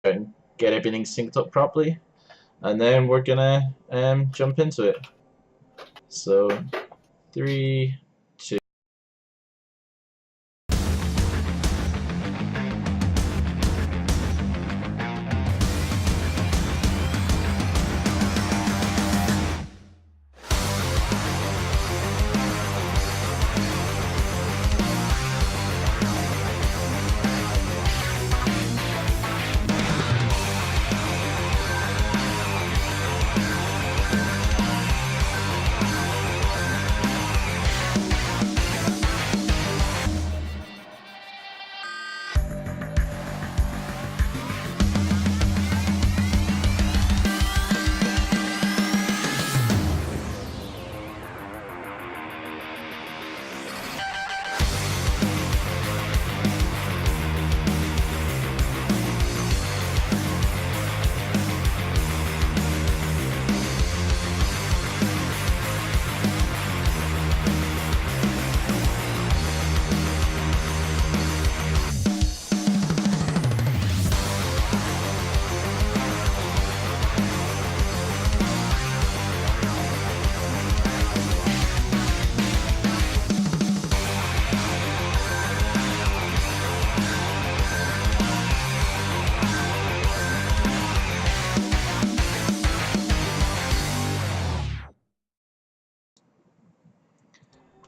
and get everything synced up properly, and then we're gonna jump into it. So, 3, 2.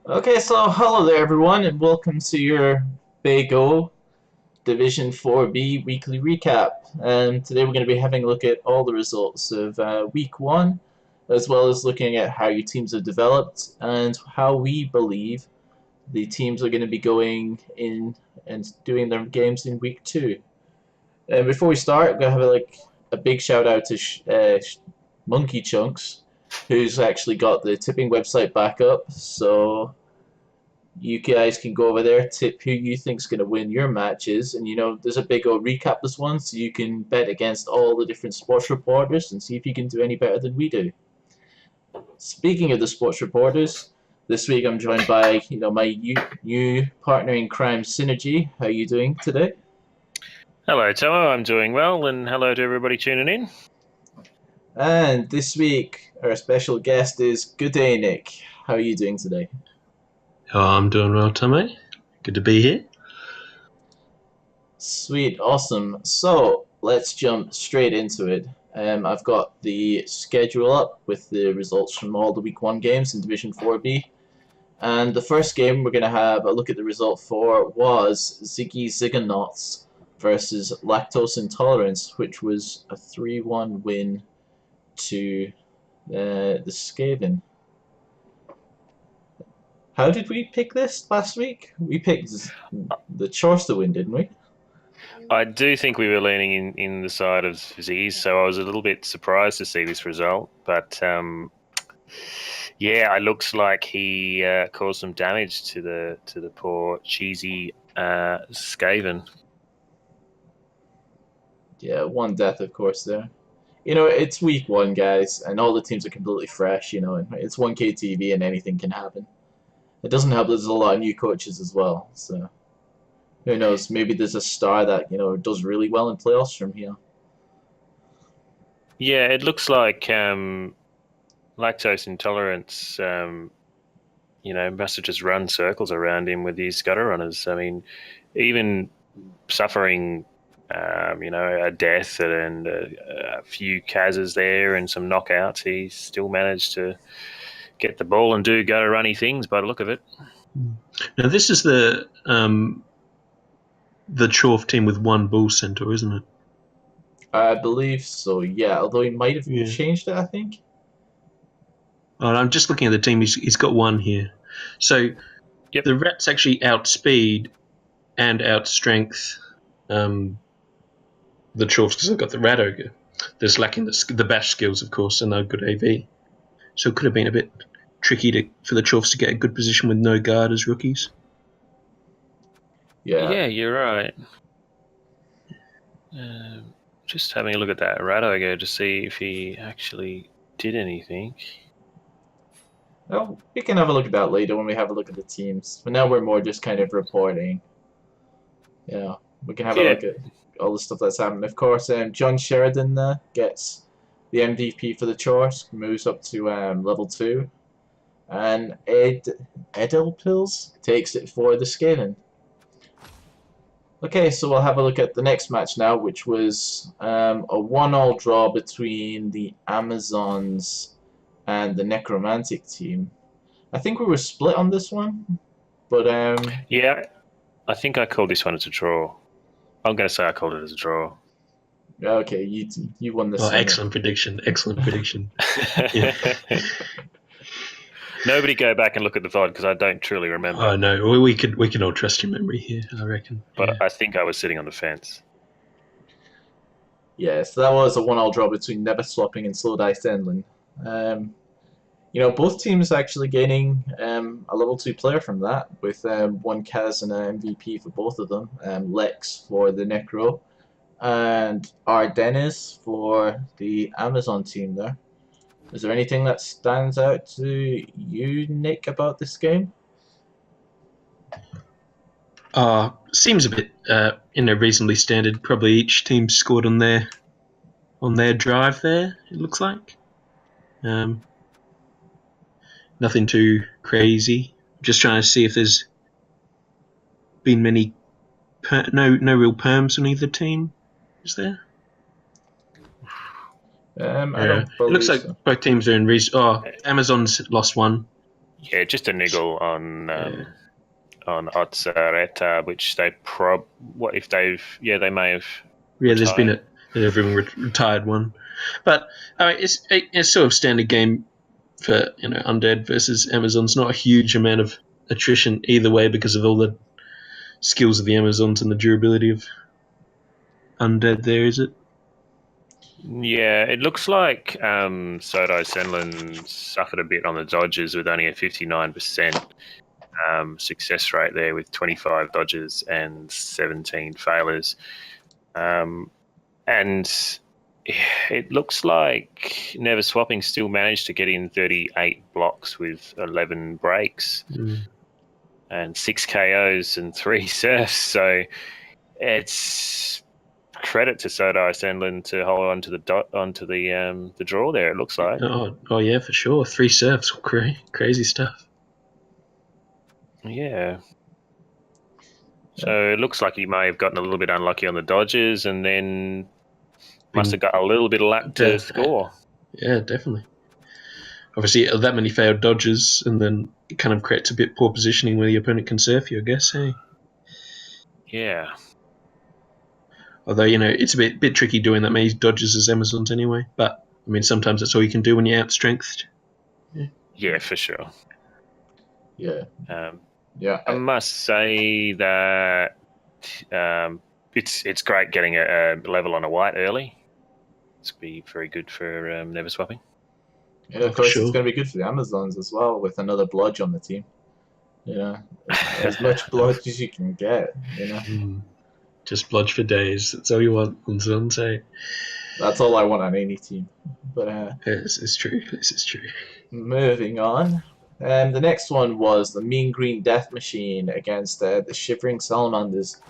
Okay, so hello there, everyone, and welcome to your Big O Division 4B weekly recap. And today we're going to be having a look at all the results of Week 1, as well as looking at how your teams have developed and how we believe the teams are going to be going in and doing their games in Week 2. And before we start, I'm going to have a big shout out to Monkey Chunks, who's actually got the tipping website back up. So you guys can go over there, tip who you think's going to win your matches, and there's a big old recap this one, so you can bet against all the different sports reporters and see if you can do any better than we do. Speaking of the sports reporters, this week I'm joined by my new partner in crime, Synergy. How are you doing today? Hello, Tomo. I'm doing well, and hello to everybody tuning in. And this week our special guest is Good Day Nick. How are you doing today? Oh, I'm doing well, Tommy. Good to be here. Sweet, awesome. So let's jump straight into it. I've got the schedule up with the results from all the Week 1 games in Division 4B. And the first game we're going to have a look at the result for was Ziggy Zigonauts versus Lactose Intolerance, which was a 3-1 win to the Skaven. How did we pick this last week? We picked the Chores to win, didn't we? I do think we were leaning in the side of Z's, so I was a little bit surprised to see this result. But yeah, it looks like he caused some damage to the poor cheesy Skaven. Yeah, one death, of course, there. It's Week 1, guys, and all the teams are completely fresh, and it's 1K TV and anything can happen. It doesn't help there's a lot of new coaches as well, so who knows, maybe there's a star that, does really well in playoffs from here. Yeah, it looks like Lactose Intolerance, must have just run circles around him with these gutter runners. I mean, even suffering a death and a few Kazas there and some knockouts, he still managed to get the ball and do gutter runny things by the look of it. Now, this is the Chorf team with one bull center, isn't it? I believe so, yeah, although he might have changed it, I think. Oh, I'm just looking at the team. He's got one here. So the Rats actually outspeed and outstrength the Chorfs because they've got the Rat Ogre. There's lacking the bash skills, of course, and no good AV. So it could have been a bit tricky for the Chorfs to get a good position with no guard as rookies. Yeah, you're right. Just having a look at that Rat Ogre to see if he actually did anything. Well, we can have a look at that later when we have a look at the teams. But now we're more just kind of reporting. Yeah, we can have a look at all the stuff that's happened. Of course, John Sheridan gets the MVP for the chores, moves up to level 2, and Edelpils takes it for the scaling. Okay, so we'll have a look at the next match now, which was a 1-all draw between the Amazons and the Necromantic team. I think we were split on this one, but yeah, I think I called this one as a draw. I'm going to say I called it as a draw. Okay, you won this one. Excellent prediction. Excellent prediction. Yeah. Nobody go back and look at the VOD because I don't truly remember. Oh no, we can all trust your memory here, I reckon. But yeah. I think I was sitting on the fence. Yeah, so that was a 1-all draw between Never Swapping and Slow Dice Endland. Both teams actually gaining a level 2 player from that, with one Kaz and an MVP for both of them, Lex for the Necro, and Ardennis for the Amazon team there. Is there anything that stands out to you, Nick, about this game? Seems a bit reasonably standard. Probably each team scored on their drive there, it looks like. Nothing too crazy. Just trying to see if there's been many no real perms on either team. Is there? I don't believe it looks like so. both teams are in Amazon's lost one. Yeah, just a niggle on Otsareta, which they they may have. Yeah, there's been everyone retired one, but I mean, it's sort of standard game for Undead versus Amazons. Not a huge amount of attrition either way because of all the skills of the Amazons and the durability of Undead. There is it. Yeah, it looks like Sodai Senlin suffered a bit on the dodges with only a 59% success rate there with 25 dodges and 17 failures. And it looks like Never Swapping still managed to get in 38 blocks with 11 breaks and 6 KOs and 3 surfs. So it's credit to Sodai Senlin to hold on to the draw there, it looks like. Oh yeah, for sure. 3 surfs, crazy stuff. Yeah. So it looks like he may have gotten a little bit unlucky on the dodges and then must have got a little bit of luck to score. Yeah, definitely. Obviously, that many failed dodges, and then it kind of creates a bit poor positioning where the opponent can surf you, I guess, hey? Yeah. Although, it's a bit tricky doing that many dodges as Amazons anyway. But, I mean, sometimes that's all you can do when you're outstrengthed. Yeah, for sure. Yeah. I must say that it's great getting a level on a white early. It's be very good for Never Swapping. Yeah, of course, it's going to be good for the Amazons as well, with another bludge on the team. As much bludge as you can get, Just bludge for days. That's all you want on Sunday. That's all I want on any team. But This is true. This is true. Moving on. The next one was the Mean Green Death Machine against the Shivering Salamanders,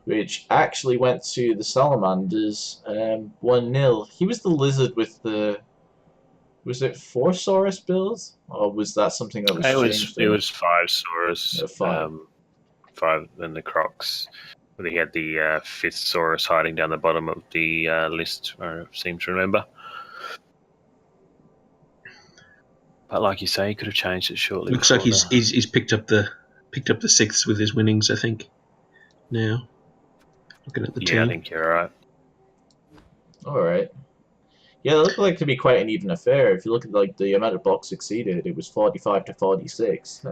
which actually went to the Salamanders 1-0. He was the lizard with the... Was it 4 Saurus builds? Or was that something that was changed? It was 5 Saurus. 5. 5 and the Crocs. But he had the 5th Saurus hiding down the bottom of the list, I seem to remember. But like you say, he could have changed it shortly. Looks like he's picked up the 6th with his winnings, I think. Now, looking at the team. Yeah, I think you're right. All right. Yeah, it looked like to be quite an even affair. If you look at the amount of blocks succeeded, it was 45 to 46.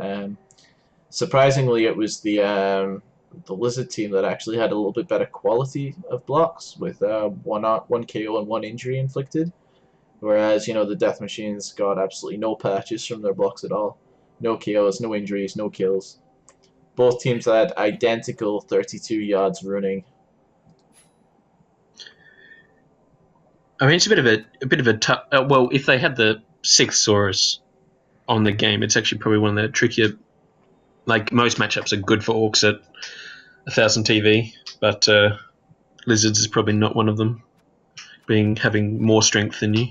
Surprisingly, it was the Lizard team that actually had a little bit better quality of blocks, with one KO and 1 injury inflicted. Whereas, the Death Machines got absolutely no patches from their blocks at all. No KOs, no injuries, no kills. Both teams had identical 32 yards running. I mean, it's a bit of a tough. Well, if they had the 6th Saurus on the game, it's actually probably one of the trickier. Like most matchups are good for Orcs at 1000 TV, but Lizards is probably not one of them, having more strength than you.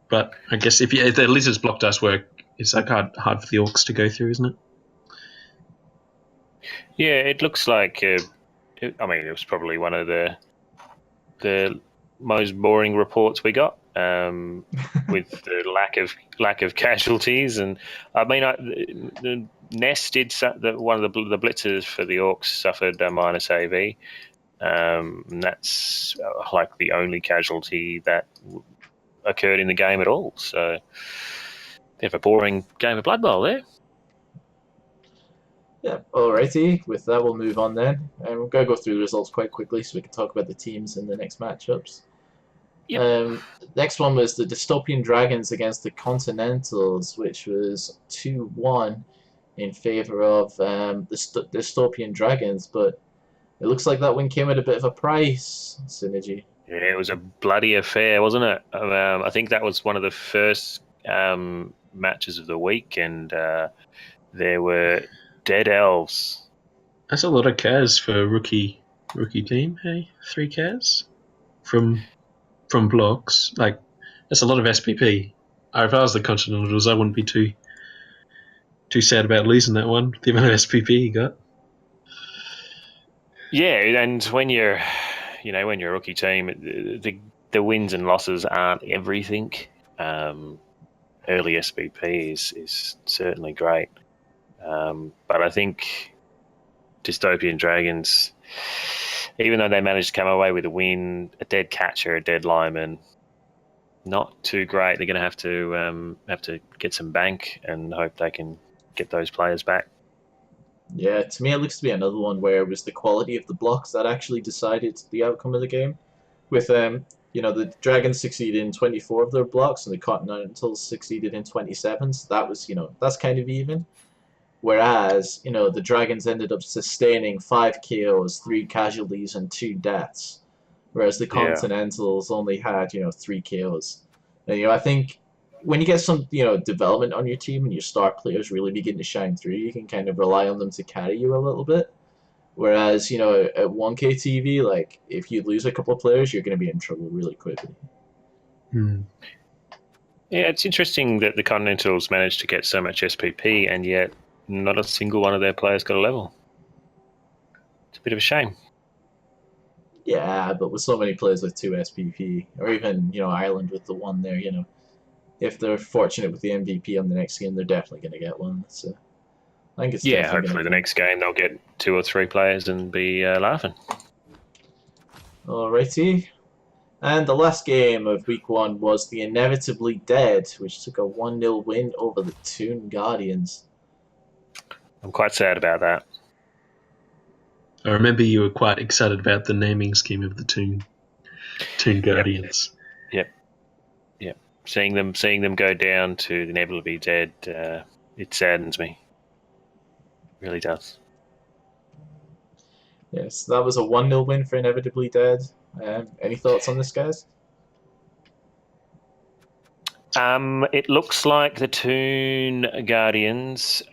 But I guess if the Lizards block does work, it's like hard for the Orcs to go through, isn't it? Yeah, it looks like. It was probably one of the most boring reports we got, with the lack of casualties. And I mean, the Nest did one of the blitzers for the Orcs suffered a minus AV. And that's like the only casualty that occurred in the game at all. So, bit of a boring game of Blood Bowl there. Yeah, alrighty. With that, we'll move on then. And we're going to go through the results quite quickly so we can talk about the teams in the next matchups. Yep. Next one was the Dystopian Dragons against the Continentals, which was 2-1 in favor of the Dystopian Dragons, but it looks like that win came at a bit of a price, Synergy. Yeah, it was a bloody affair, wasn't it? I think that was one of the first matches of the week, and there were dead elves. That's a lot of Kaz for a rookie team. Hey, 3 Kaz from blocks. Like, that's a lot of SPP. If I was the Continentals, I wouldn't be too sad about losing that one. The amount of SPP he got. Yeah, and when you're a rookie team, the wins and losses aren't everything. Early SPP is certainly great, but I think Dystopian Dragons, even though they managed to come away with a win, a dead catcher, a dead lineman, not too great. They're going to have to get some bank and hope they can get those players back. Yeah, to me it looks to be another one where it was the quality of the blocks that actually decided the outcome of the game. With the Dragons succeeded in 24 of their blocks and the Continentals succeeded in 27, so that was, that's kind of even. Whereas, the Dragons ended up sustaining 5 KOs, 3 casualties, and 2 deaths. Whereas the Continentals only had, 3 KOs. And, I think when you get some, development on your team and your star players really begin to shine through, you can kind of rely on them to carry you a little bit. Whereas, at 1K TV, like, if you lose a couple of players, you're going to be in trouble really quickly. Yeah, it's interesting that the Continentals managed to get so much SPP and yet not a single one of their players got a level. It's a bit of a shame. Yeah, but with so many players with 2 SPP, or even, Ireland with the 1 there, if they're fortunate with the MVP on the next game, they're definitely going to get one. So I think it's hopefully the next game they'll get 2 or 3 players and be laughing. Alrighty. And the last game of week 1 was the Inevitably Dead, which took a 1-0 win over the Toon Guardians. I'm quite sad about that. I remember you were quite excited about the naming scheme of the Toon Guardians. Yep. Seeing them go down to the Inevitably Dead, it saddens me. It really does. Yes, that was a 1-0 win for Inevitably Dead. Any thoughts on this, guys? It looks like the Toon Guardians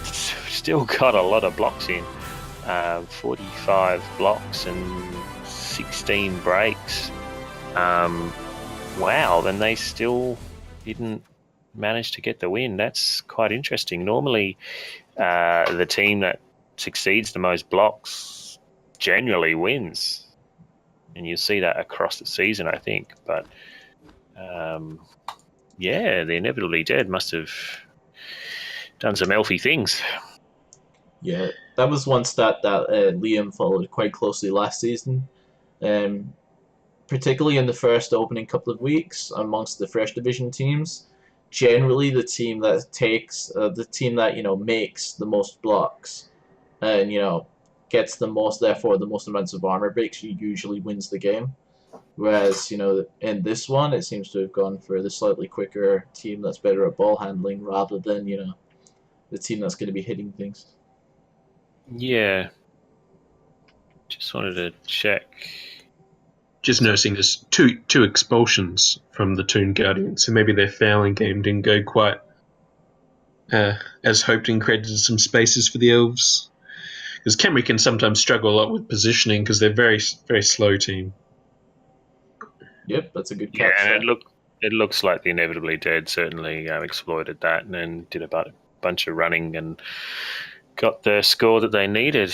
still got a lot of blocks in. 45 blocks and 16 breaks. Wow, then they still didn't manage to get the win. That's quite interesting. Normally, the team that succeeds the most blocks generally wins. And you see that across the season, I think. But, the Inevitably Dead must have done some elfy things. Yeah, that was one stat that Liam followed quite closely last season. Particularly in the first opening couple of weeks amongst the First Division teams. Generally, the team that makes the most blocks and, gets the most amounts of armor breaks usually wins the game. Whereas, in this one, it seems to have gone for the slightly quicker team that's better at ball handling rather than, the team that's going to be hitting things. Yeah. Just wanted to check. Just noticing there's two expulsions from the Toon Guardians, so maybe their fouling game didn't go quite as hoped and created some spaces for the elves. because Khemri can sometimes struggle a lot with positioning because they're very very slow team. Yep, that's a good Yeah, catch. and it looks like the Inevitably Dead certainly exploited that and then did a bunch of running and got the score that they needed.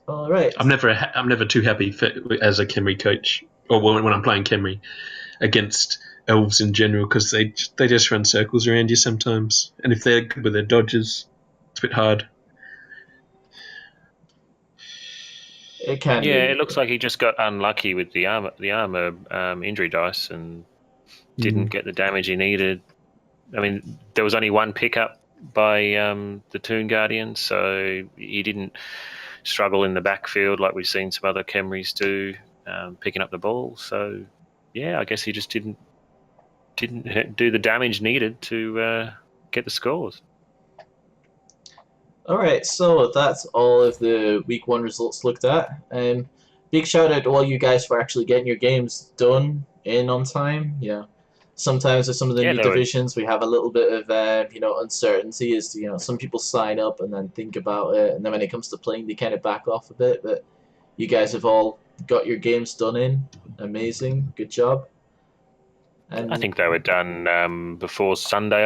All right. I'm never too happy as a Khemri coach, or when I'm playing Khemri against elves in general, because they just run circles around you sometimes, and if they're good with their dodges, it's a bit hard. It can Yeah, be. it looks like he just got unlucky with the armor injury dice and didn't get the damage he needed. I mean, there was only one pickup by the Toon Guardian, so he didn't struggle in the backfield like we've seen some other Khemris do, picking up the ball. So, yeah, I guess he just didn't do the damage needed to get the scores. All right, so that's all of the week 1 results looked at. Big shout out to all you guys for actually getting your games done in on time. Sometimes with some of the Yeah, new they were. divisions, we have a little bit of uncertainty as to some people sign up and then think about it, and then when it comes to playing, they kind of back off a bit. But you guys have all got your games done in. Amazing, good job. I think they were done before Sunday,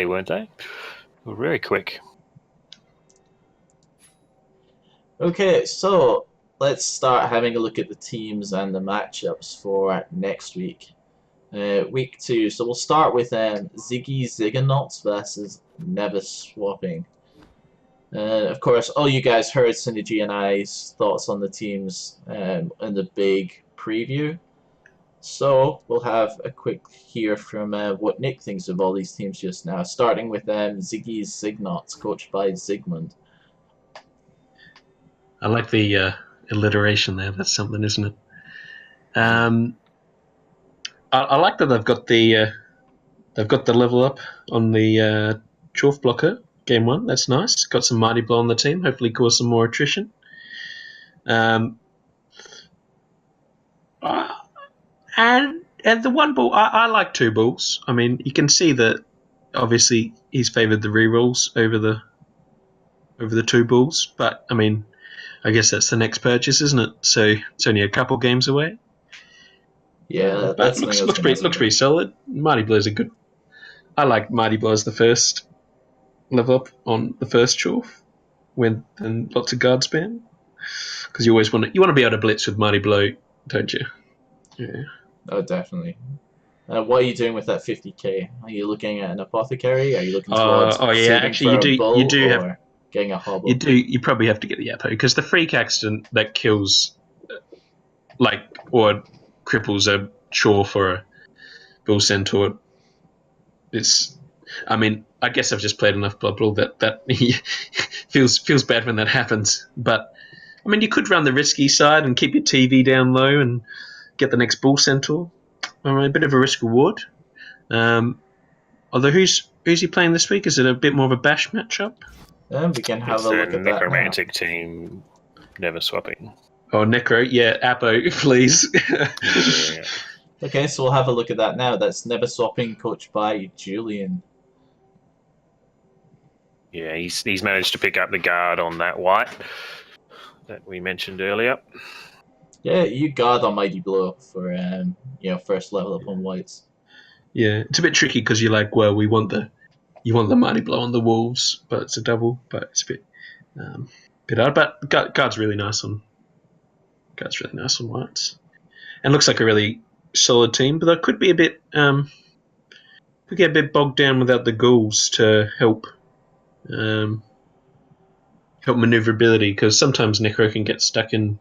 weren't they? They were very quick. Okay, so let's start having a look at the teams and the matchups for next week. Week 2. So we'll start with Ziggy Zigonauts versus Never Swapping. Of course, all you guys heard Synergy and I's thoughts on the teams in the big preview. So we'll have a quick hear from what Nick thinks of all these teams just now, starting with Ziggy's Zignauts, coached by Zygmunt. I like the alliteration there. That's something, isn't it? I like that they've got the level up on the Chorf blocker game 1. That's nice. Got some Mighty Blow on the team. Hopefully, cause some more attrition. And the one ball, I like 2 balls. I mean, you can see that obviously he's favoured the rerolls over the 2 balls, but I mean, I guess that's the next purchase, isn't it? So it's only a couple games away. Yeah, But that's something looks pretty solid. Mighty Blow's a good. I like Mighty Blow as the first level up on the first Chorf when and lots of guard spam, because you always want to be able to blitz with Mighty Blow, don't you? Yeah. Oh, definitely. What are you doing with that 50k? Are you looking at an apothecary? Are you looking towards Yeah. saving Actually, for a bull you or have getting a hobble? you probably have to get the Apo, because the freak accident that kills or cripples a Chorf or a Bull Centaur. I mean, I guess I've just played enough Blood Bowl that feels bad when that happens. But I mean, you could run the risky side and keep your TV down low and get the next Bull Centaur. I mean, a bit of a risk reward. Although who's he playing this week? Is it a bit more of a bash matchup? We can have It's a the look at that now. necromantic team, Never Swapping. Oh, Necro, yeah, Apo, please. Yeah. Okay, so we'll have a look at that now. That's Never Swapping, coached by Julian. Yeah, he's managed to pick up the guard on that white that we mentioned earlier. Yeah, you guard on Mighty Blow for first level up on whites. Yeah, it's a bit tricky because you're like, well, you want the Mighty Blow on the wolves, but it's a double, but it's a bit hard. But guard's really nice on whites, and looks like a really solid team. But that could be a bit could get a bit bogged down without the ghouls to help maneuverability, because sometimes Necro can get stuck in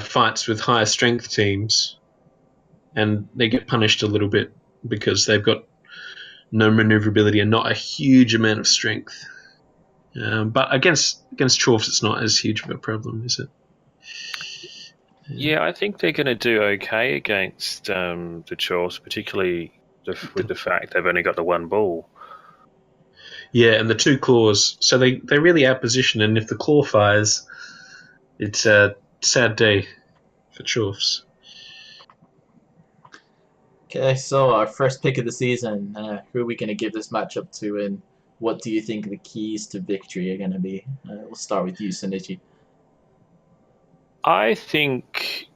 fights with higher strength teams, and they get punished a little bit because they've got no maneuverability and not a huge amount of strength. But against Chorfs, it's not as huge of a problem, is it? Yeah, I think they're going to do okay against the Chorfs, particularly with the fact they've only got the 1 ball. Yeah, and the 2 claws, so they really outposition, and if the claw fires, it's a sad day for Chorfs. Okay, so our first pick of the season. Who are we going to give this matchup to in what do you think the keys to victory are going to be? We'll start with you, Sunichi. I think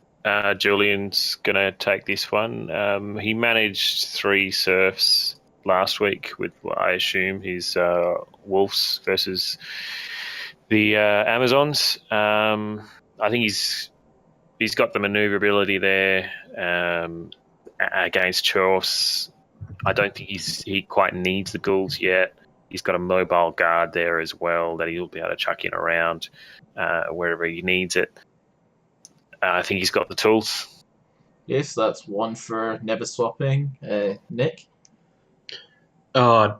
Julian's going to take this one. He managed 3 surfs last week with what I assume his Wolves versus the Amazons. I think he's got the maneuverability there against Chorfs. I don't think he quite needs the Ghouls yet. He's got a mobile guard there as well that he'll be able to chuck in around wherever he needs it. I think he's got the tools. Yes, that's one for never swapping. Nick? Oh,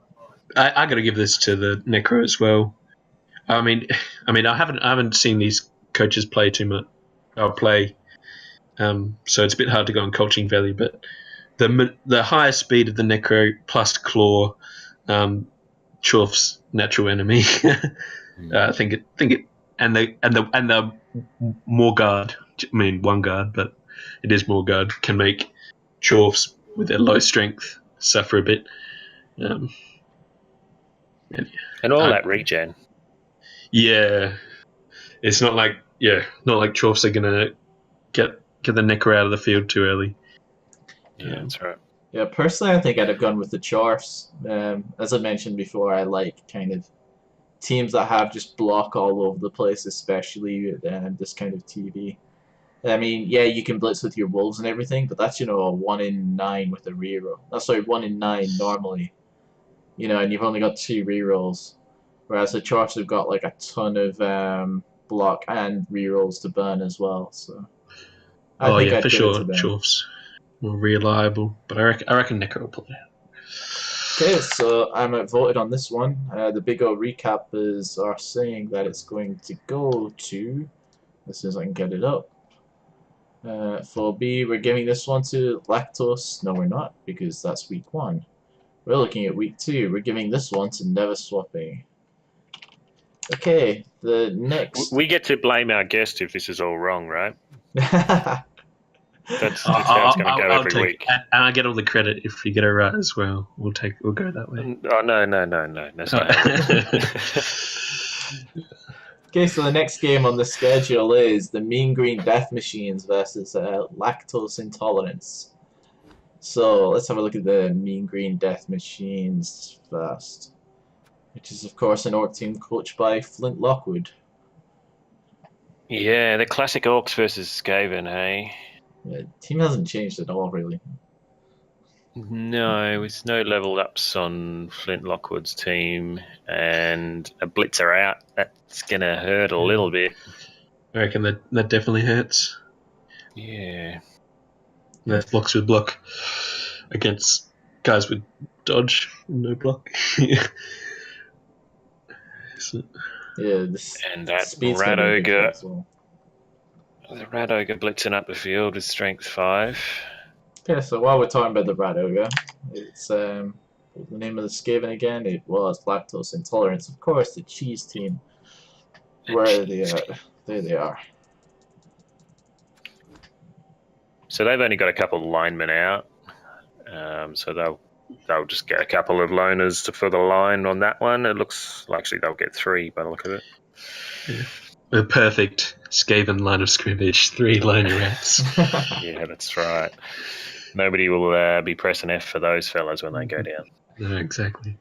I got to give this to the Necro as well. I mean, I haven't seen these coaches play too much. So it's a bit hard to go on coaching value. But the higher speed of the Necro plus Claw, Chorf's natural enemy. I think it, and the more guard. I mean, one guard, but it is more guard can make Chorfs with their low strength suffer a bit. And all that regen. Yeah, it's not like Chorfs are gonna get the Necro out of the field too early. Yeah, that's right. Yeah, personally, I think I'd have gone with the Chorfs. As I mentioned before, I like kind of teams that have just block all over the place, especially this kind of TV. I mean, yeah, you can blitz with your Wolves and everything, but that's, a 1 in 9 with a reroll. That's sorry, 1 in 9 normally. And you've only got 2 rerolls. Whereas the Chorfs have got like a ton of block and rerolls to burn as well. So I think I'd for give sure, it to them. Chorfs more reliable, but I reckon Necro will pull it out. Okay, so I'm outvoted on this one. The Big O recap are saying that it's going to go to, as soon as I can get it up. For B, we're giving this one to Lactose. No, we're not, because that's week 1. We're looking at week 2. We're giving this one to Never Swapping. Okay, the next. We get to blame our guest if this is all wrong, right? That's how it's going to go every week. And I get all the credit if you get it right as well. We'll go that way. Oh, no. That's not how Okay, so the next game on the schedule is the Mean Green Death Machines versus Lactose Intolerance. So let's have a look at the Mean Green Death Machines first, which is of course an orc team coached by Flint Lockwood. Yeah, the classic orcs versus Skaven, hey? The team hasn't changed at all, really. No, it's no level ups on Flint Lockwood's team, and a blitzer out. That's gonna hurt a little bit. I reckon that definitely hurts. Yeah, that blocks with block against guys with dodge, no block. So, and that Rat Ogre. Well. The Rat Ogre blitzing up the field with strength 5. Okay, so while we're talking about the Rat Ogre, it's the name of the Skaven again. It was Lactose Intolerance, of course, the cheese team. Where they are. There they are. So they've only got a couple of linemen out. So they'll just get a couple of loners for the line on that one. It looks like actually they'll get 3 by the look of it. Yeah. A perfect Skaven line of scrimmage, 3 loner rats. Yeah, that's right. Nobody will be pressing F for those fellas when they go down. No, exactly.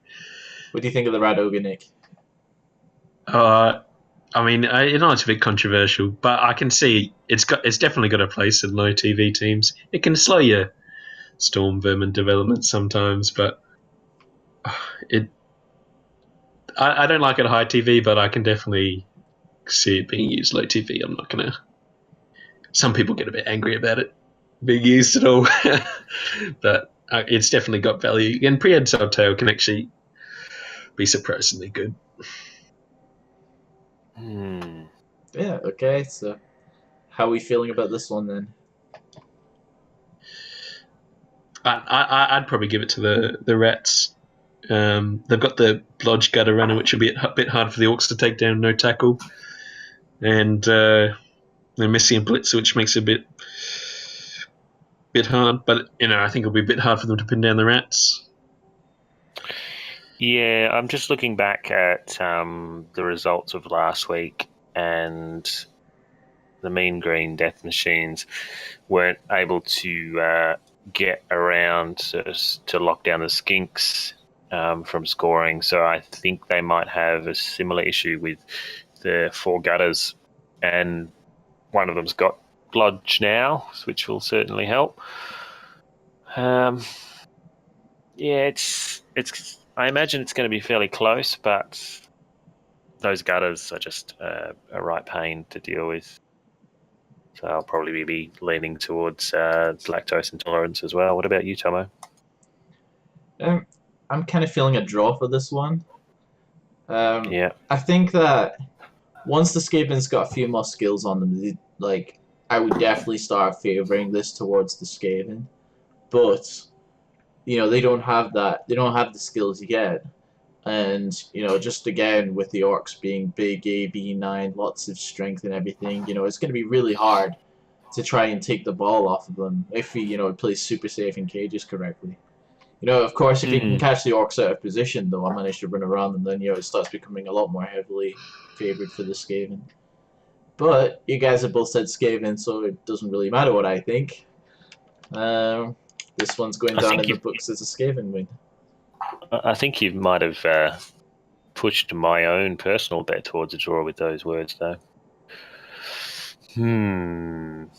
What do you think of the Rat Ogre, Nick? I mean, it's a bit controversial, but I can see it's definitely got a place in low TV teams. It can slow your Storm Vermin development sometimes, but I don't like it high TV, but I can definitely see it being used low TV. I'm not gonna. Some people get a bit angry about it being used at all, but it's definitely got value. And Prehensile Tail can actually be surprisingly good. Yeah. Okay. So, how are we feeling about this one then? I'd probably give it to the rats. They've got the Blodge Gutter Runner, which will be a bit hard for the Orcs to take down, no tackle. And they're missing a Blitzer, which makes it a bit hard. But, I think it'll be a bit hard for them to pin down the rats. Yeah, I'm just looking back at the results of last week, and the Mean Green Death Machines weren't able to get around to lock down the Skinks from scoring. So I think they might have a similar issue with the four gutters, and one of them's got Blodge now, which will certainly help. Yeah, it's. I imagine it's going to be fairly close, but those gutters are just a right pain to deal with. So I'll probably be leaning towards lactose intolerance as well. What about you, Tomo? I'm kind of feeling a draw for this one. Yeah. I think that once the Skaven's got a few more skills on them, like I would definitely start favoring this towards the Skaven. But they don't have that. They don't have the skills yet. And just again with the orcs being big AB9, lots of strength and everything, it's going to be really hard to try and take the ball off of them if he plays super safe in cages correctly. Of course, if he can catch the orcs out of position, though, and manage to run around them, then it starts becoming a lot more heavily favored for the Skaven. But you guys have both said Skaven, so it doesn't really matter what I think. This one's going down in the books as a Skaven win. I think you might have pushed my own personal bet towards a draw with those words, though. Some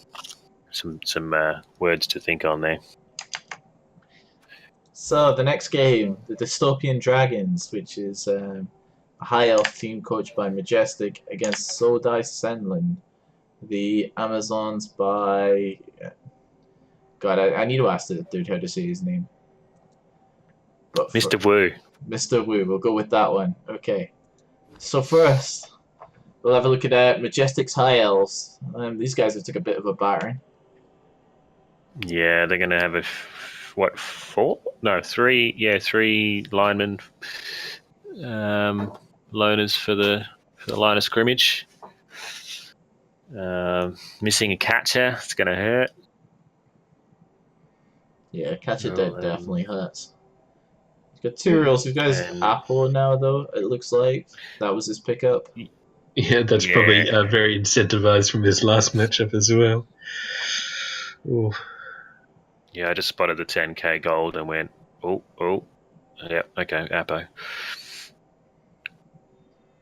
words to think on there. So the next game, the Dystopian Dragons, which is a high elf team coached by Majestic against Sodai Senlin, the Amazons by. God, I need to ask the dude how to say his name. But Mr. Wu. Mr. Wu, we'll go with that one. Okay. So first, we'll have a look at Majestic's High Elves. These guys have took a bit of a battering. Yeah, they're going to have four? No, three. Yeah, three linemen, loners for the line of scrimmage. Missing a catcher, it's going to hurt. Yeah, catcher definitely hurts. He's got two rules. He's got his Apple now, though, it looks like. That was his pickup. Yeah, that's probably very incentivized from his last matchup as well. Ooh. Yeah, I just spotted the 10k gold and went, oh, yeah, okay, Appo.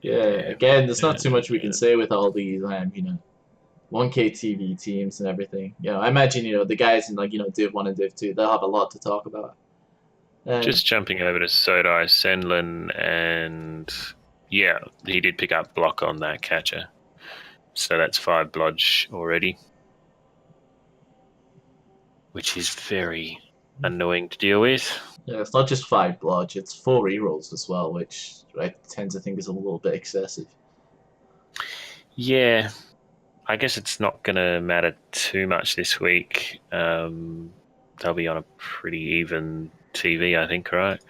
Yeah, again, there's not too much we can say with all these, 1K TV teams and everything. I imagine, the guys in, Div 1 and Div 2, they'll have a lot to talk about. Just jumping over to Sodai Senlin, and yeah, he did pick up block on that catcher. So that's 5 blodge already, which is very annoying to deal with. Yeah, it's not just 5 blodge, it's 4 rerolls as well, which I tend to think is a little bit excessive. Yeah, I guess it's not going to matter too much this week. They'll be on a pretty even TV, I think, right?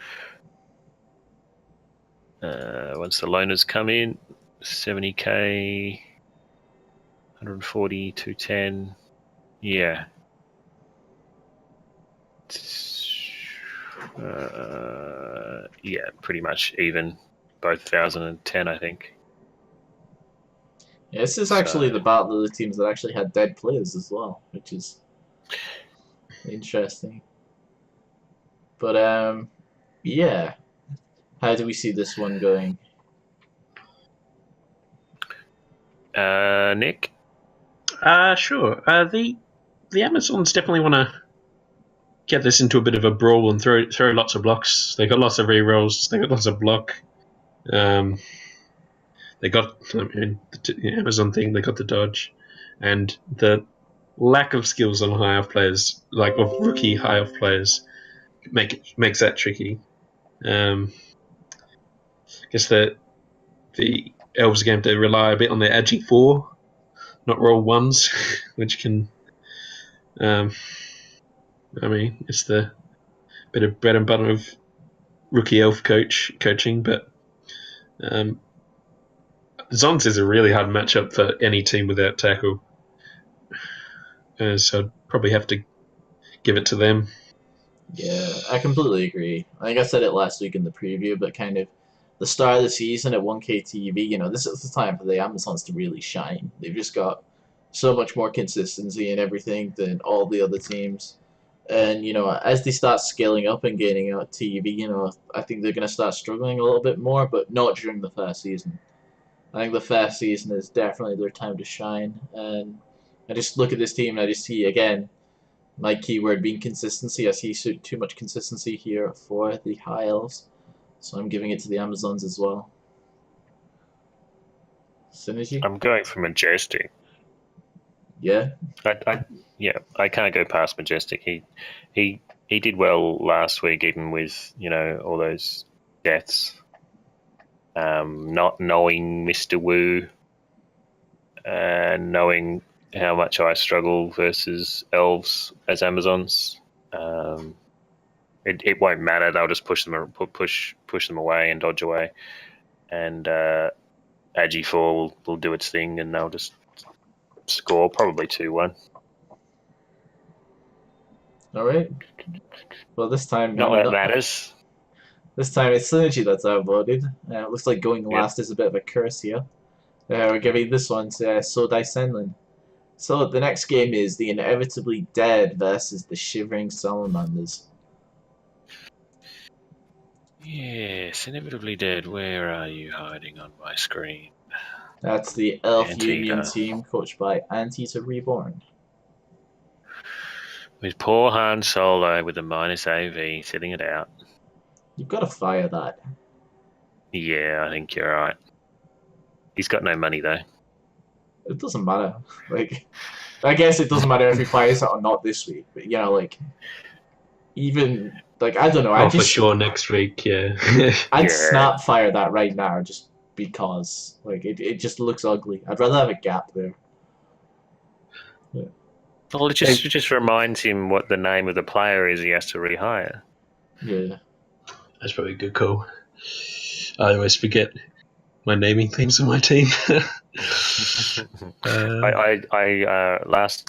Once the loaners come in, 70k, 140, 210. Yeah. Yeah, pretty much even. Both 1,010, I think. Yeah, this is actually the battle of the teams that actually had dead players as well, which is interesting. But, yeah. How do we see this one going? Nick? Sure. The Amazons definitely want to get this into a bit of a brawl and throw lots of blocks. They got lots of rerolls. They got lots of block. They got the Amazon thing. They got the dodge, and the lack of skills on high elf players, like of rookie high elf players, makes that tricky. I guess the elves are going to rely a bit on their Agi 4, not roll 1s, which can. It's the bit of bread and butter of rookie elf coaching, but Zonz is a really hard matchup for any team without tackle. So I'd probably have to give it to them. Yeah, I completely agree. I think I said it last week in the preview, but kind of the start of the season at 1K TV, this is the time for the Amazons to really shine. They've just got so much more consistency and everything than all the other teams. And, as they start scaling up and gaining out TV, I think they're going to start struggling a little bit more, but not during the first season. I think the first season is definitely their time to shine. And I just look at this team and I just see, again, my keyword being consistency. I see too much consistency here for the High Elves, so I'm giving it to the Amazons as well. Synergy? I'm going for Majestic. Yeah. I can't go past Majestic. He did well last week, even with all those deaths. Not knowing Mr. Wu, and knowing how much I struggle versus elves as Amazons. It won't matter. They'll just push them away and dodge away, and Agi4 will do its thing, and they'll just score probably 2-1. All right. Well, this time Not that it matters. This time it's Synergy that's outvoted. It looks like going last is a bit of a curse here. We're giving this one to Sodai Senlin. So the next game is the Inevitably Dead versus the Shivering Salamanders. Yes, Inevitably Dead. Where are you hiding on my screen? That's the Elf Antita. Union team coached by Antita Reborn. With poor Han Solo with a minus AV sitting it out. You've got to fire that. Yeah, I think you're right. He's got no money though. It doesn't matter. I guess it doesn't matter if he fires it or not this week. But even I don't know. For sure next week. Yeah. I'd snap fire that right now just because it just looks ugly. I'd rather have a gap there. Yeah. Well, it just reminds him what the name of the player is he has to rehire. Yeah. That's probably a good call. I always forget my naming things on my team.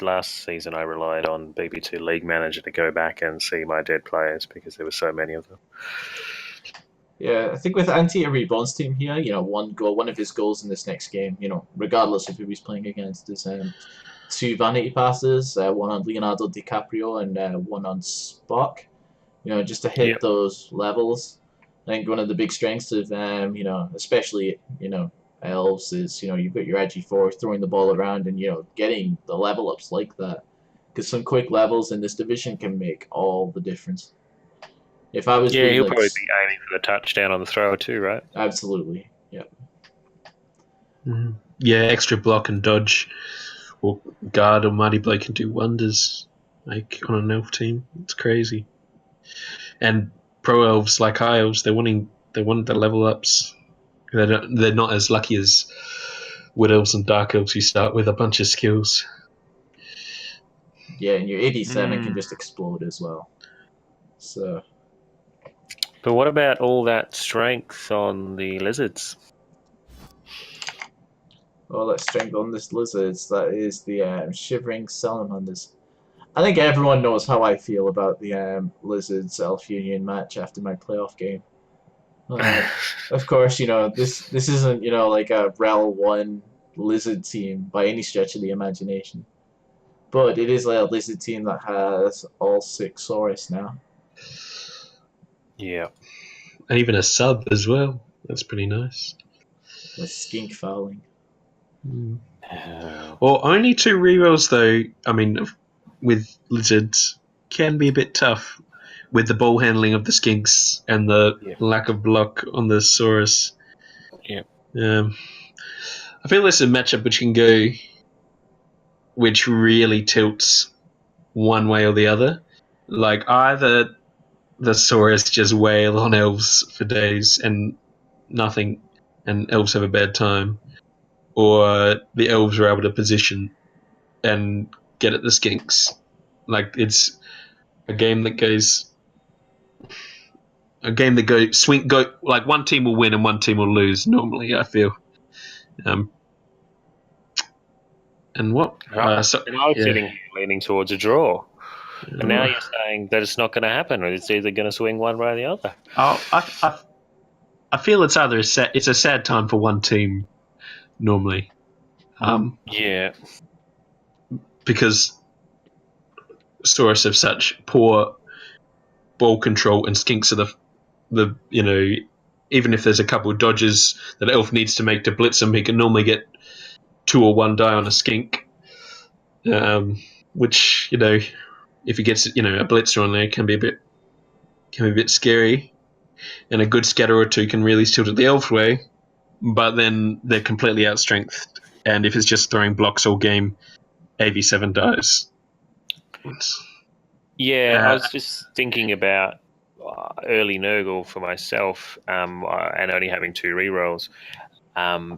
Last season I relied on BB2 League Manager to go back and see my dead players because there were so many of them. Yeah, I think with Antita Reborn's team here, one of his goals in this next game, regardless of who he's playing against, is 2 vanity passes, one on Leonardo DiCaprio and one on Spock. Just to hit those levels. I think one of the big strengths of especially elves is you've got your Agi4 throwing the ball around and getting the level ups like that, because some quick levels in this division can make all the difference. If I was he'll probably be aiming for the touchdown on the thrower too, right? Absolutely, yeah. Mm-hmm. Yeah, extra block and dodge or guard or Mighty Blade can do wonders on an elf team. It's crazy. And pro elves like high elves, they want the level ups. They're not as lucky as wood elves and dark elves who start with a bunch of skills. Yeah, and your 87 can just explode as well. So. But what about all that strength on the lizards? All that strength on this lizards, that is the Shivering Salamanders. I think everyone knows how I feel about the Lizards Elf Union match after my playoff game. Of course, this isn't like a REL 1 Lizard team by any stretch of the imagination, but it is a Lizard team that has all 6 Saurus now. Yeah, and even a sub as well. That's pretty nice. With skink fouling. Well, only 2 rerolls though. I mean, with lizards can be a bit tough with the ball handling of the skinks and the lack of block on the Saurus. Yeah. I feel this is a matchup which really tilts one way or the other. Like either the Saurus just wail on elves for days and nothing, and elves have a bad time, or the elves are able to position and get at the skinks. Like it's a game that goes like one team will win and one team will lose normally, I feel. And what? I was leaning towards a draw. And now you're saying that it's not going to happen, or it's either going to swing one way or the other. I feel it's either it's a sad time for one team normally, Yeah. because Saurus have such poor ball control, and Skinks are the even if there's a couple of dodges that Elf needs to make to blitz him, he can normally get 2 or 1 die on a Skink, which if he gets a blitzer on there can be a bit scary, and a good scatter or two can really tilt it the Elf way, but then they're completely outstrengthed, and if it's just throwing blocks all game, AV7 dies. Yeah, I was just thinking about early Nurgle for myself, and only having 2 rerolls.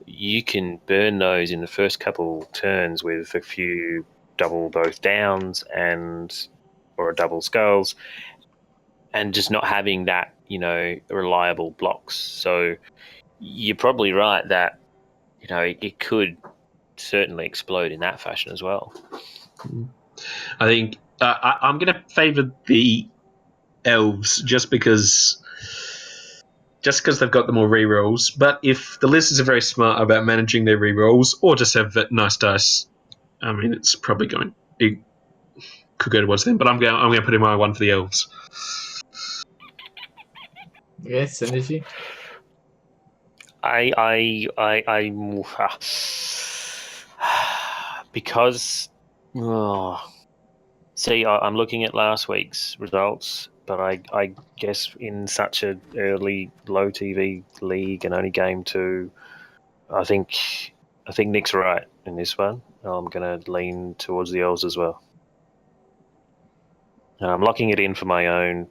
You can burn those in the first couple turns with a few double both downs or a double skulls, and just not having that reliable blocks. So you're probably right that it could certainly explode in that fashion as well. I think I'm going to favour the Elves just because they've got the more rerolls. But if the Lizards are very smart about managing their rerolls, or just have nice dice, I mean, it's probably it could go towards them. But I'm going to put in my one for the Elves. Yeah, synergy. Because I'm looking at last week's results, but I guess in such a early low TV league and only game 2, I think Nick's right in this one. I'm going to lean towards the Elves as well. I'm locking it in for my own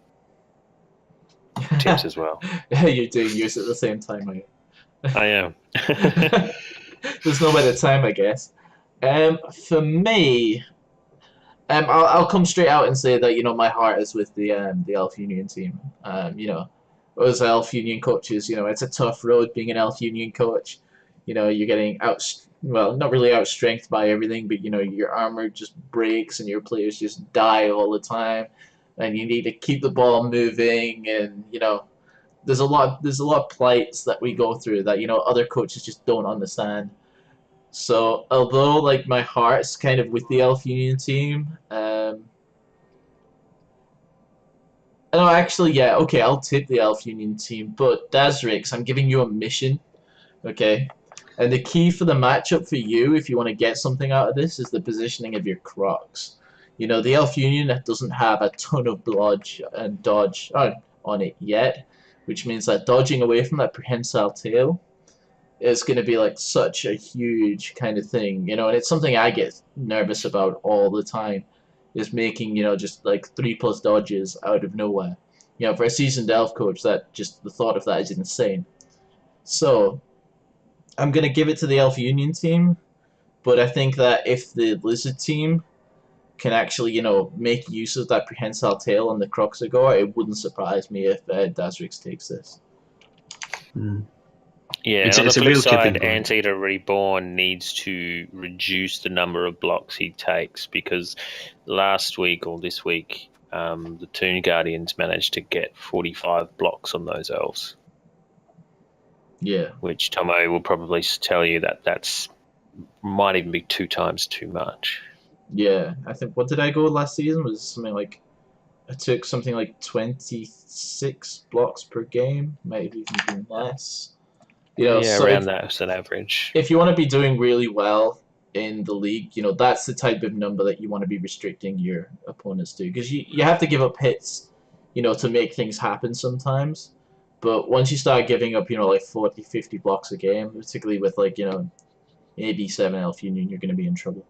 tips as well. You're doing yours at the same time, mate. I am. There's no better time, I guess. For me, I'll come straight out and say that my heart is with the Elf Union team. As Elf Union coaches, it's a tough road being an Elf Union coach. You're getting not really outstrengthed by everything, but your armor just breaks and your players just die all the time, and you need to keep the ball moving, and there's a lot of plights that we go through that other coaches just don't understand. So although my heart's kind of with the Elf Union team, no, actually, yeah, okay, I'll tip the Elf Union team, but Dazrix, I'm giving you a mission, okay? And the key for the matchup for you, if you want to get something out of this, is the positioning of your Crocs. The Elf Union doesn't have a ton of dodge on it yet, which means that dodging away from that prehensile tail is going to be such a huge kind of thing, and it's something I get nervous about all the time, is making just 3+ dodges out of nowhere. For a seasoned elf coach, that just the thought of that is insane. So I'm going to give it to the Elf Union team, but I think that if the Lizard team can actually make use of that prehensile tail on the Croxagore, it wouldn't surprise me if Dazrix takes this. Yeah, and on the flip side, Anteater Reborn needs to reduce the number of blocks he takes, because last week or this week, the Toon Guardians managed to get 45 blocks on those elves. Yeah. Which Tomo will probably tell you that's might even be 2 times too much. Yeah, I think, what did I go last season? Was something I took something like 26 blocks per game, maybe even less. So around that as an average. If you want to be doing really well in the league, that's the type of number that you want to be restricting your opponents to, because you have to give up hits, to make things happen sometimes. But once you start giving up, 40, 50 blocks a game, particularly with AB7 Elf Union, you're going to be in trouble.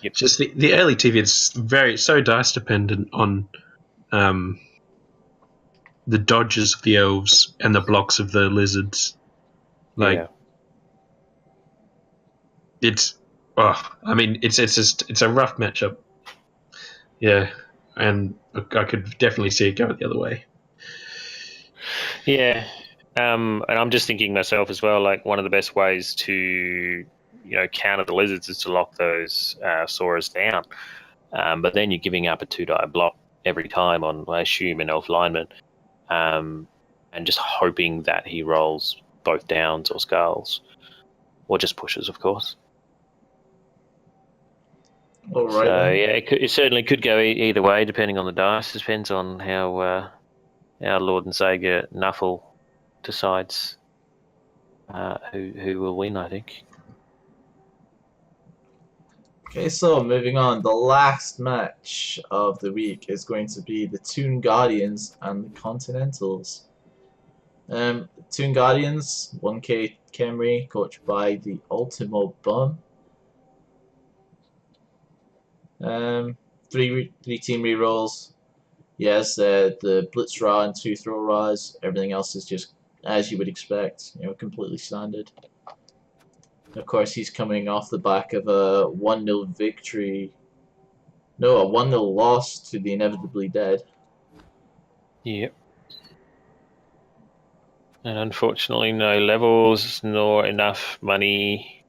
Yep. Just the early TV, it's so dice dependent on the dodges of the elves and the blocks of the lizards. It's a rough matchup. Yeah, and I could definitely see it going the other way. Yeah, and I'm just thinking myself as well. One of the best ways to counter the lizards is to lock those Saurus down. But then you're giving up a 2-die block every time on, I assume, an elf lineman, and just hoping that he rolls both downs or skulls, or just pushes, of course. All right. So then. yeah, it certainly could go either way, depending on the dice. Depends on how our Lord and Savior Nuffle decides who will win, I think. Okay, so moving on, the last match of the week is going to be the Toon Guardians and the Continentals. Toon Guardians, 1K Camry, coached by the Ultimo Bum. Three team rerolls. Yes, the Blitz Ra and 2 Throw Ras. Everything else is just as you would expect, completely standard. Of course, he's coming off the back of a 1-0 victory. No, a 1-0 loss to the Inevitably Dead. Yep. And unfortunately, no levels nor enough money.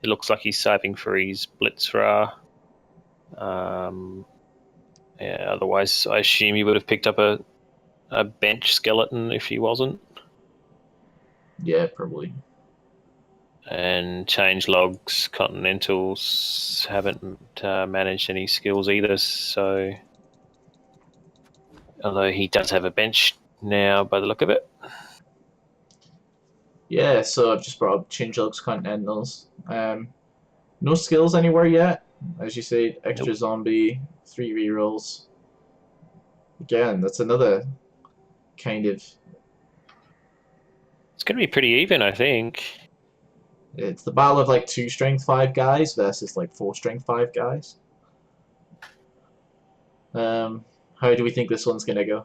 It looks like he's saving for his Blitzra. Otherwise, I assume he would have picked up a bench skeleton if he wasn't. Yeah, probably. And change logs, Continentals haven't managed any skills either. So, although he does have a bench now, by the look of it. Yeah, so I've just brought up Changelogs Continentals. No skills anywhere yet. As you say, extra Nope. zombie, 3 rerolls. Again, that's another kind of. It's going to be pretty even, I think. It's the battle of like 2 strength 5 guys versus like 4 strength 5 guys. How do we think this one's gonna go?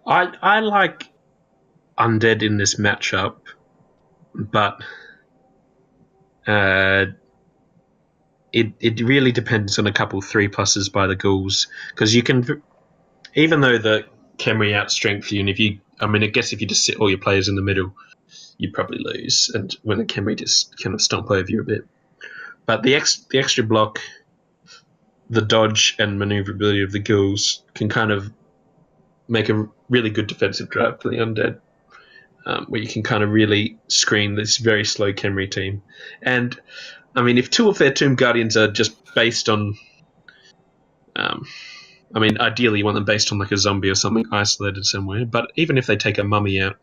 I like Undead in this matchup, but it really depends on a couple 3+s by the ghouls, because you can, even though the Khemri outstrength you, and I guess if you just sit all your players in the middle, you probably lose, and when the Khemri just kind of stomp over you a bit. But the extra block, the dodge and maneuverability of the ghouls can kind of make a really good defensive drive for the Undead, where you can kind of really screen this very slow Khemri team. And I mean, if 2 of their Tomb Guardians are just based on, ideally you want them based on like a zombie or something isolated somewhere. But even if they take a mummy out,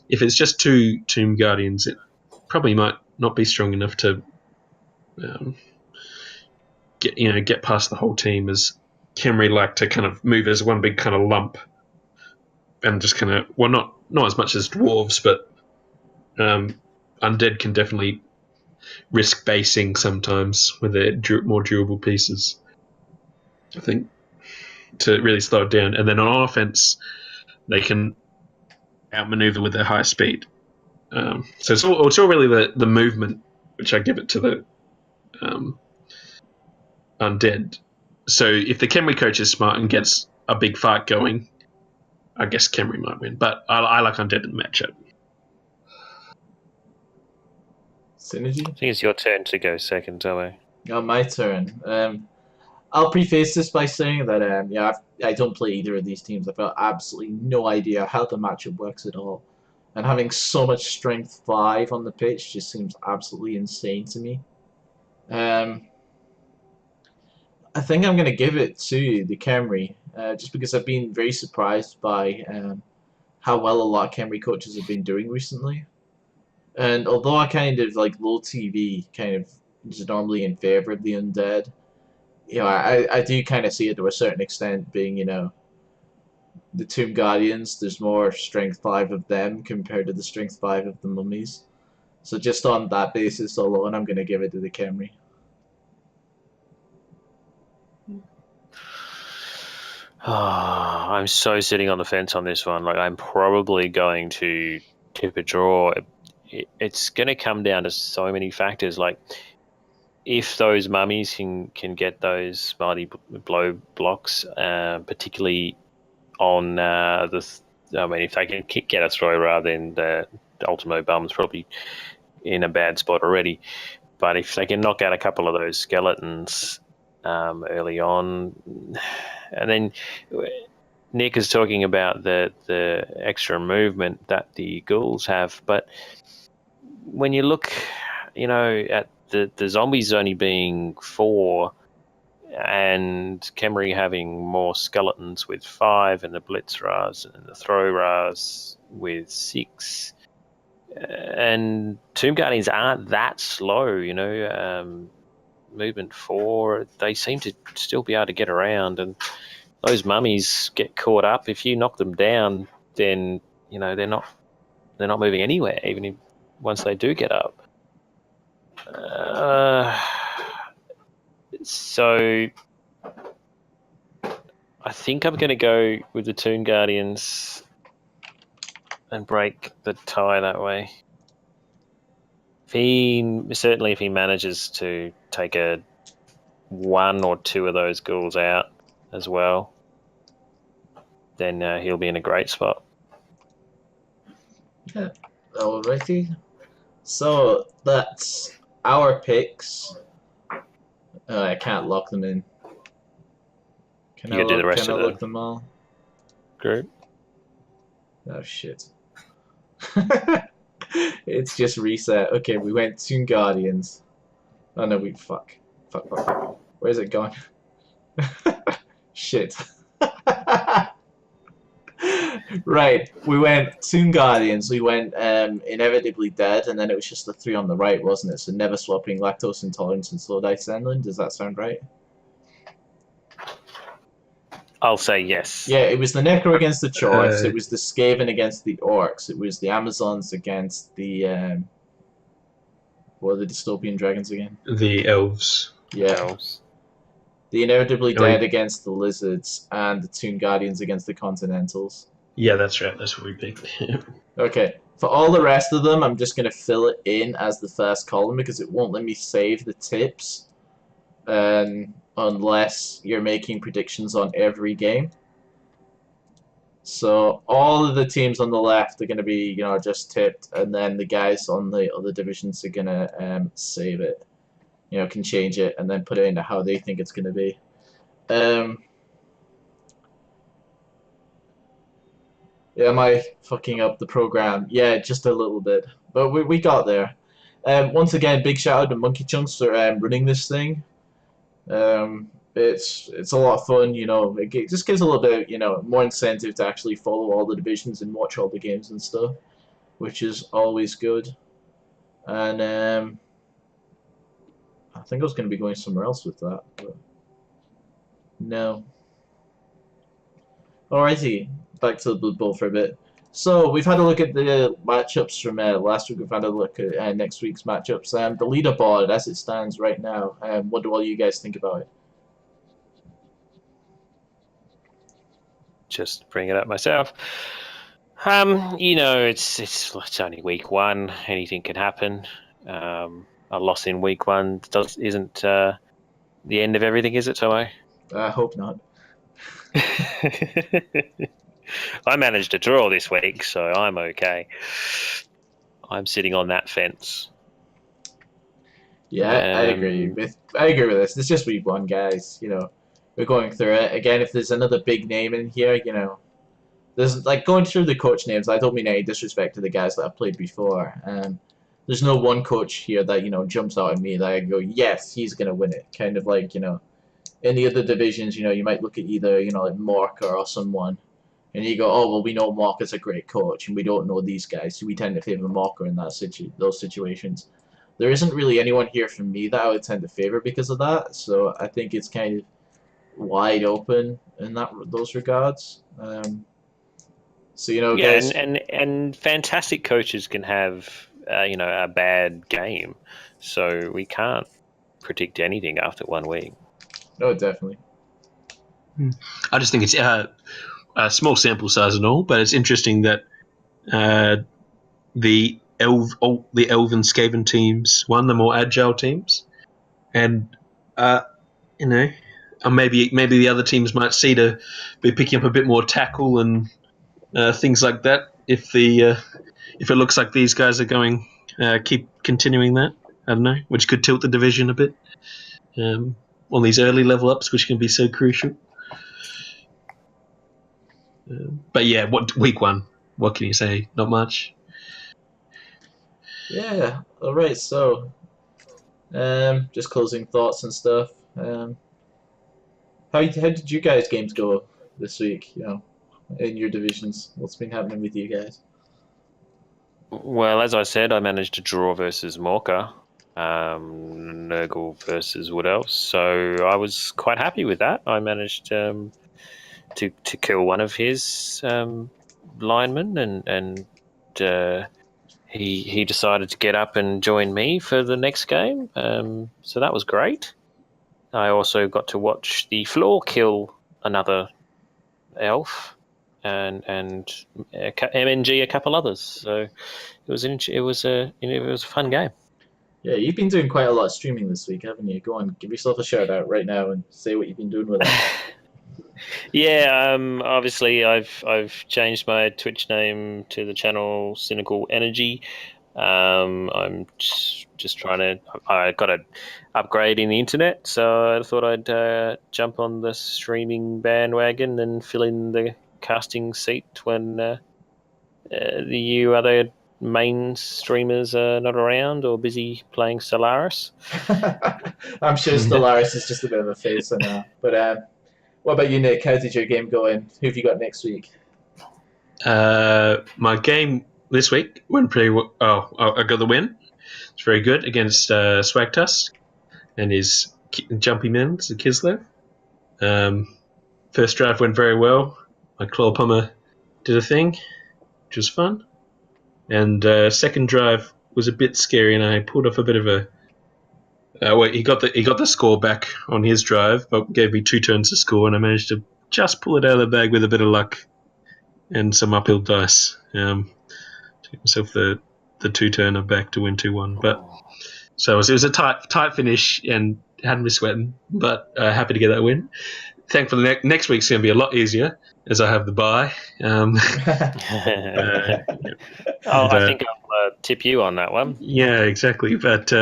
if it's just 2 Tomb Guardians, it probably might not be strong enough to get past the whole team, as Khemri like to kind of move as one big kind of lump, and just kind of, well, not as much as dwarves, but Undead can definitely risk basing sometimes with their more durable pieces, I think, to really slow it down. And then on offense, they can outmaneuver with their high speed. So it's all really the movement, which I give it to the Undead. So if the Khemri coach is smart and gets a big fight going, I guess Khemri might win. But I like Undead in the matchup. Synergy? I think it's your turn to go second, Zoe. Oh, my turn. I'll preface this by saying that I don't play either of these teams. I've got absolutely no idea how the matchup works at all, and having so much strength 5 on the pitch just seems absolutely insane to me. I think I'm gonna give it to the Camry, just because I've been very surprised by how well a lot of Camry coaches have been doing recently. And although I kind of like low TV, kind of is normally in favor of the undead, I do kind of see it to a certain extent being, the Tomb Guardians, there's more strength 5 of them compared to the strength 5 of the mummies. So just on that basis alone, I'm going to give it to the Camry. I'm so sitting on the fence on this one. Like, I'm probably going to tip a draw. It's going to come down to so many factors. Like, if those mummies can get those mighty blow blocks, particularly on if they can get a throw rather than the Ultimo Bum's probably in a bad spot already. But if they can knock out a couple of those skeletons early on, and then Nick is talking about the extra movement that the ghouls have, but when you look, at the zombies only being 4, and Khemri having more skeletons with 5, and the Blitzras and the Throw-Ras with 6, and Tomb Guardians aren't that slow, movement 4, they seem to still be able to get around, and those mummies get caught up. If you knock them down, then they're not moving anywhere, even if, once they do get up. So I think I'm going to go with the Tomb Guardians and break the tie that way. If he manages to take 1 or 2 of those ghouls out as well, then he'll be in a great spot. Yeah, alrighty. So that's our picks. I can't lock them in. Can I look them all? Group. Oh shit. It's just reset. Okay, we went Tomb Guardians. Oh no, fuck. Where's it gone? Shit. Right, we went Tomb Guardians, we went Inevitably Dead, and then it was just the 3 on the right, wasn't it? So Never Swapping, Lactose Intolerance, and Slow Dice Endling. Does that sound right? I'll say yes. Yeah, it was the Necro against the Chorfs, it was the Skaven against the Orcs, it was the Amazons against the what are the Dystopian Dragons again? The Elves. Yeah. Elves. The Inevitably Dead against the Lizards, and the Tomb Guardians against the Continentals. Yeah, that's right. That's what we picked. Okay. For all the rest of them, I'm just going to fill it in as the first column because it won't let me save the tips unless you're making predictions on every game. So all of the teams on the left are going to be, just tipped, and then the guys on the other divisions are going to save it. Can change it and then put it into how they think it's going to be. Yeah, am I fucking up the program? Yeah, just a little bit. But we got there. Once again, big shout out to Monkey Chunks for running this thing. It's a lot of fun, it just gives a little bit, more incentive to actually follow all the divisions and watch all the games and stuff, which is always good. And I think I was going to be going somewhere else with that, but no. Alrighty, back to the Blood Bowl for a bit. So we've had a look at the matchups from last week. We've had a look at next week's matchups. The leaderboard as it stands right now. What do all you guys think about it? Just bring it up myself. It's only week 1. Anything can happen. A loss in week 1 isn't the end of everything, is it, Tomo? I hope not. I managed to draw this week, so I'm okay. I'm sitting on that fence. Yeah, I agree with this. It's just week 1, guys. We're going through it again. If there's another big name in here, there's like going through the coach names. I don't mean any disrespect to the guys that I've played before. There's no one coach here that jumps out at me that I go, yes, he's gonna win it. Kind of like in the other divisions, you might look at either like Morka or someone, and you go, oh well, we know Morka's a great coach, and we don't know these guys, so we tend to favor Morka in those situations. There isn't really anyone here for me that I would tend to favor because of that. So I think it's kind of wide open in those regards. So guys, and fantastic coaches can have a bad game, so we can't predict anything after 1 week. No, definitely. I just think it's a small sample size and all, but it's interesting that the Elven Skaven teams won, the more agile teams, and maybe the other teams might see to be picking up a bit more tackle and things like that if it looks like these guys are going keep continuing that. I don't know, which could tilt the division a bit. On these early level ups, which can be so crucial. But yeah, what week one? What can you say? Not much. Yeah. All right. So, just closing thoughts and stuff. How did you guys' games go this week? You know, in your divisions, what's been happening with you guys? Well, as I said, I managed to draw versus Morka, Nurgle versus Wood Elves, so I was quite happy with that. I managed to kill one of his linemen, and he decided to get up and join me for the next game. So that was great. I also got to watch the floor kill another elf, and MNG a couple others. So it was a fun game. Yeah, you've been doing quite a lot of streaming this week, haven't you? Go on, give yourself a shout out right now and say what you've been doing with it. Yeah, obviously I've changed my Twitch name to the channel Cynical Energy. I'm just trying to. I got an upgrade in the internet, so I thought I'd jump on the streaming bandwagon and fill in the casting seat when the other main streamers are not around or busy playing Stellaris. I'm sure Stellaris is just a bit of a phase for now. But what about you, Nick? How did your game go in? Who have you got next week? My game this week went pretty well. Oh, I got the win. It's very good against Swagtusk and his jumpy men, the Kislev. First drive went very well. My claw pummer did a thing, which was fun. And second drive was a bit scary, and I pulled off a bit of a. He got the score back on his drive, but gave me 2 turns to score, and I managed to just pull it out of the bag with a bit of luck and some uphill dice. Took myself the 2-turner back to win 2-1. But so it was a tight finish and hadn't me sweating, but happy to get that win. Thankfully, next week's going to be a lot easier as I have the bye. I think I'll tip you on that one. Yeah, exactly. But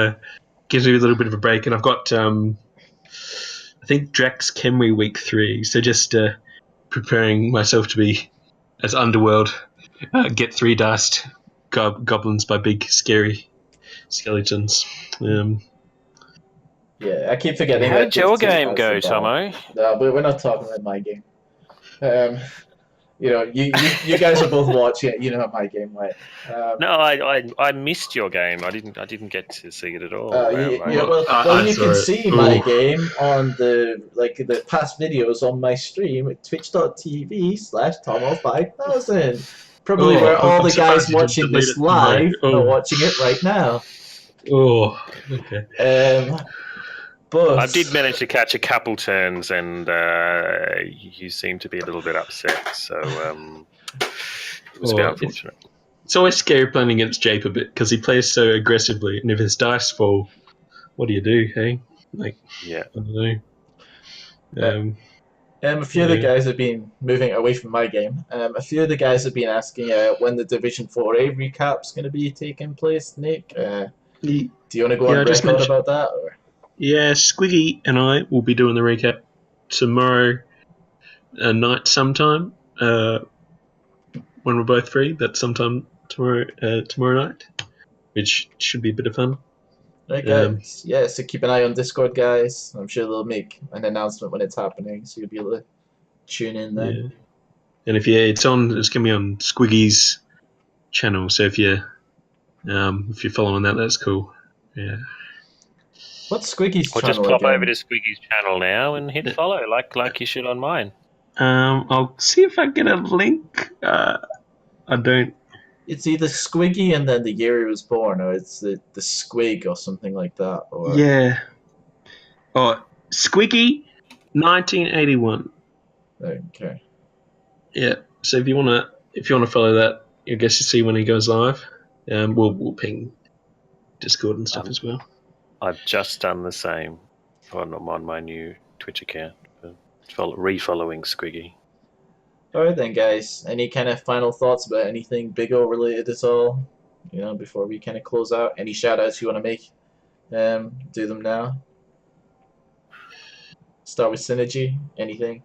gives me a little bit of a break, and I've got I think Drax Kemri week 3, so just preparing myself to be as Underworld, get 3 diced goblins by big scary skeletons. Yeah, I keep forgetting How that did your Div 2 game has go, the bar. Tomo? No, but we're not talking about my game. You know, you guys are both watching it. You know how my game went. No, I missed your game. I didn't get to see it at all. You can see my game on the past videos on my stream at twitch.tv/Tomo5000. Probably where all the guys watching this live are watching it right now. Oh, okay. But I did manage to catch a couple turns, and you seem to be a little bit upset. So it was a bit unfortunate. It's always scary playing against Jape a bit because he plays so aggressively, and if his dice fall, what do you do? Hey, yeah, I don't know. A few of the guys have been moving away from my game. A few of the guys have been asking when the Division 4A recap's going to be taking place. Nick, do you want to go on record about that? Or? Yeah, Squiggy and I will be doing the recap tomorrow night sometime. When we're both free, that's sometime tomorrow night, which should be a bit of fun. Right, guys. So keep an eye on Discord, guys. I'm sure they'll make an announcement when it's happening, so you'll be able to tune in then. Yeah. And it's going to be on Squiggy's channel. So if you're following that, that's cool. Yeah. What's Squiggy's channel? Just pop over to Squiggy's channel now and hit follow, like you should on mine. I'll see if I get a link. I don't. It's either Squiggy and then the year he was born, or it's the Squig or something like that. Or yeah. Oh, Squiggy, 1981. Okay. Yeah. So if you wanna follow that, I guess you see when he goes live. We'll ping Discord and stuff as well. I've just done the same on my new Twitch account. Refollowing Squiggy. Alright then, guys. Any kind of final thoughts about anything Big O related at all? You know, before we kind of close out? Any shout outs you want to make? do them now. Start with Synergy. Anything?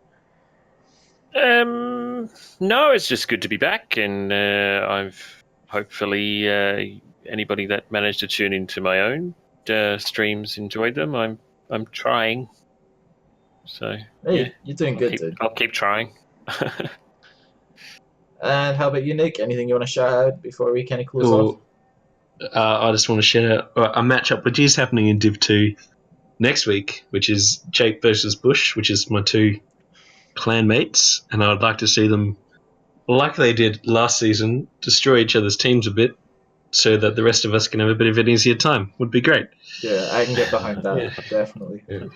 No, it's just good to be back, and I've hopefully anybody that managed to tune into my own streams enjoyed them. I'm trying, so Hey, yeah, you're doing good, dude. I'll keep trying. And how about you, Nick? Anything you want to shout out before we kind of close off? I just want to share a matchup which is happening in Div 2 next week, which is Jake versus Bush, which is my two clan mates, and I'd like to see them, like they did last season, destroy each other's teams a bit so that the rest of us can have a bit of an easier time. Would be great. Yeah, I can get behind that, Yeah. definitely. Yeah.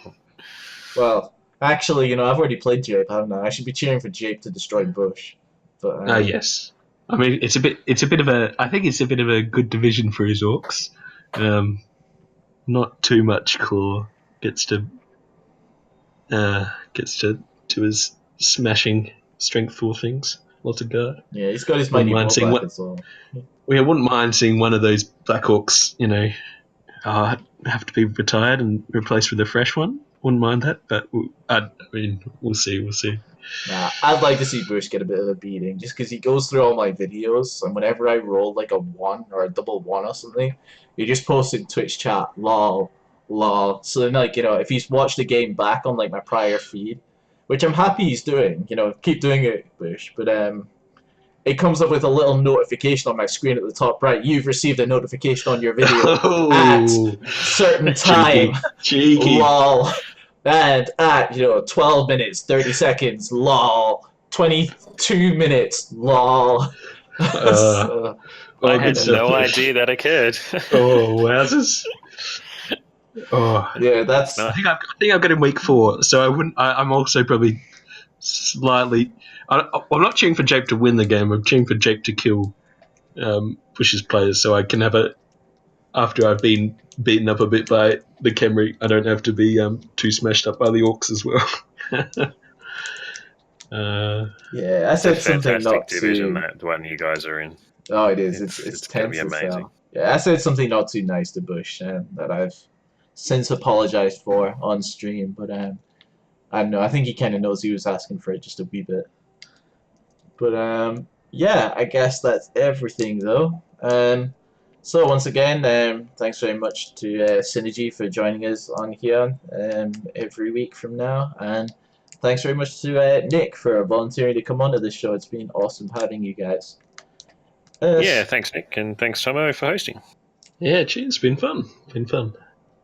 Well, actually, I've already played Jape, haven't I? I should be cheering for Jape to destroy Bush. But Yes. I mean, it's a bit of a. I think it's a bit of a good division for his orcs. Not too much claw gets to his smashing strength 4 things. Lots of guard. yeah, he's got his Wouldn't mighty mind seeing rollback as well. We wouldn't mind seeing one of those Black Orcs, have to be retired and replaced with a fresh one. Wouldn't mind that, but we'll see. We'll see. Nah, I'd like to see Bush get a bit of a beating, just because he goes through all my videos, and whenever I roll like a 1 or a double 1 or something, he just posts in Twitch chat, lol, lol. So then, if he's watched the game back on like my prior feed, which I'm happy he's doing, keep doing it, Bush. But it comes up with a little notification on my screen at the top right. You've received a notification on your video at certain time. Cheeky. Lol. And at 12 minutes 30 seconds, lol. 22 minutes, lol. So, I had no idea that occurred. Oh, wowzers! Oh, yeah, that's. I think I've got in week 4, so I wouldn't. I'm also probably slightly. I'm not cheering for Jape to win the game. I'm cheering for Jape to kill Bush's players, so I can have a. After I've been beaten up a bit by the Khemri, I don't have to be too smashed up by the orcs as well. Yeah, I said something not division too. that one you guys are in. Oh, it is. It's gonna be tense as amazing. hell. Yeah, I said something not too nice to Bush that I've since apologized for on stream, but I don't know. I think he kind of knows he was asking for it just a wee bit. But yeah, I guess that's everything though. So once again, thanks very much to Synergy for joining us on here every week from now, and thanks very much to Nick for volunteering to come onto the show. It's been awesome having you guys. Yeah, thanks Nick, and thanks Tomo for hosting. Yeah, cheers. It's been fun.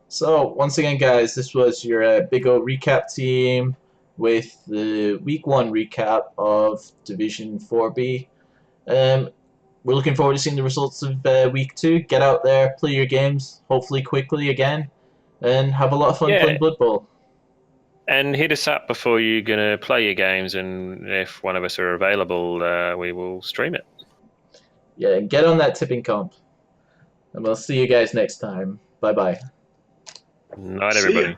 So once again, guys, this was your Big O recap team with the Week 1 recap of Division 4B. We're looking forward to seeing the results of Week 2. Get out there, play your games, hopefully quickly again, and have a lot of fun playing Blood Bowl. And hit us up before you're going to play your games, and if one of us are available, we will stream it. Yeah, and get on that tipping comp. And we'll see you guys next time. Bye-bye. Night, everybody.